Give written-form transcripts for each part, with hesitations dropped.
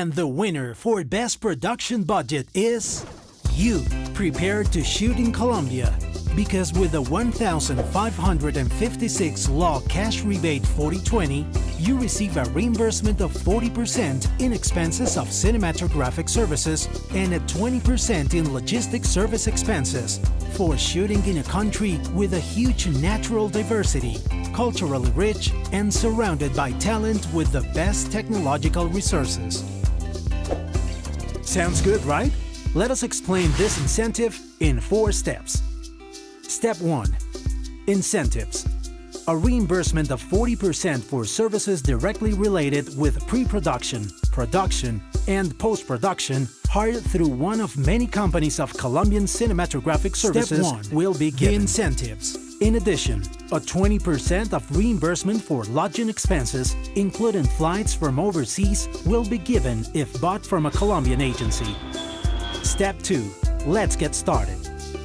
And the winner for Best Production Budget is you, prepared to shoot in Colombia. Because with the 1,556 law cash rebate 40/20, you receive a reimbursement of 40% in expenses of cinematographic services and a 20% in logistic service expenses for shooting in a country with a huge natural diversity, culturally rich, and surrounded by talent with the best technological resources. Sounds good, right? Let us explain this incentive in 4 steps. Step 1. Incentives. A reimbursement of 40% for services directly related with pre-production, production, and post-production hired through one of many companies of Colombian cinematographic services. Step 1. Will be given. The incentives. In addition, a 20% of reimbursement for lodging expenses, including flights from overseas, will be given if bought from a Colombian agency. Step 2. Let's get started.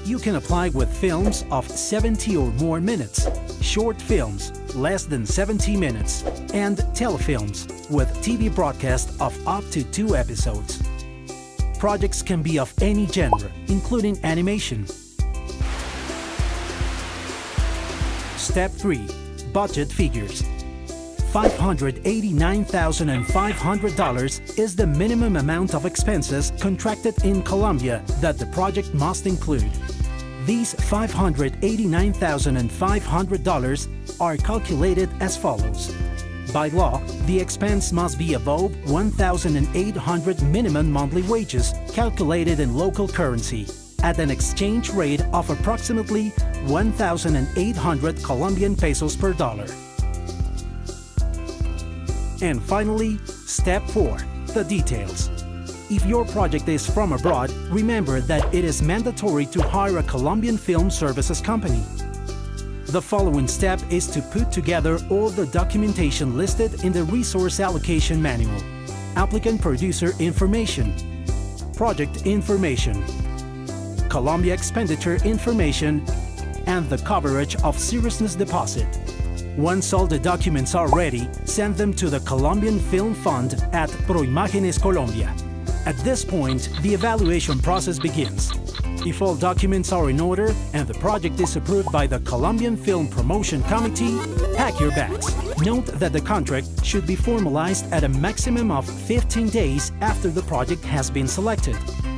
You can apply with films of 70 or more minutes, short films less than 70 minutes, and telefilms with TV broadcast of up to 2 episodes. Projects can be of any genre, including animation. Step 3. Budget figures. $589,500 is the minimum amount of expenses contracted in Colombia that the project must include. These $589,500 are calculated as follows. By law, the expense must be above 1,800 minimum monthly wages calculated in local currency at an exchange rate of approximately 1,800 Colombian pesos per dollar. And finally, Step 4. The details. If your project is from abroad, remember that it is mandatory to hire a Colombian film services company. The following step is to put together all the documentation listed in the Resource Allocation Manual: applicant producer information, project information, Colombia expenditure information, and the coverage of seriousness deposit. Once all the documents are ready, send them to the Colombian Film Fund at Proimágenes Colombia. At this point, the evaluation process begins. If all documents are in order and the project is approved by the Colombian Film Promotion Committee, pack your bags. Note that the contract should be formalized at a maximum of 15 days after the project has been selected.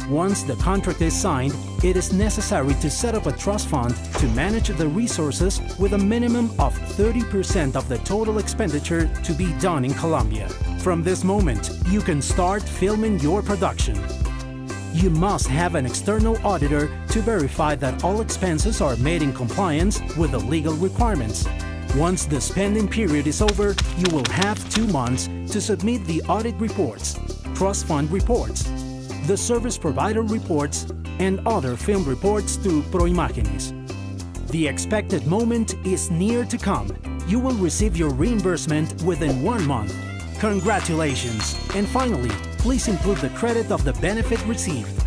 Once the contract is signed, it is necessary to set up a trust fund to manage the resources with a minimum of 30% of the total expenditure to be done in Colombia. From this moment, you can start filming your production. You must have an external auditor to verify that all expenses are made in compliance with the legal requirements. Once the spending period is over, you will have 2 months to submit the audit reports, trust fund reports, the service provider reports, and other film reports to Proimágenes. The expected moment is near to come. You will receive your reimbursement within 1 month. Congratulations! And finally, please include the credit of the benefit received.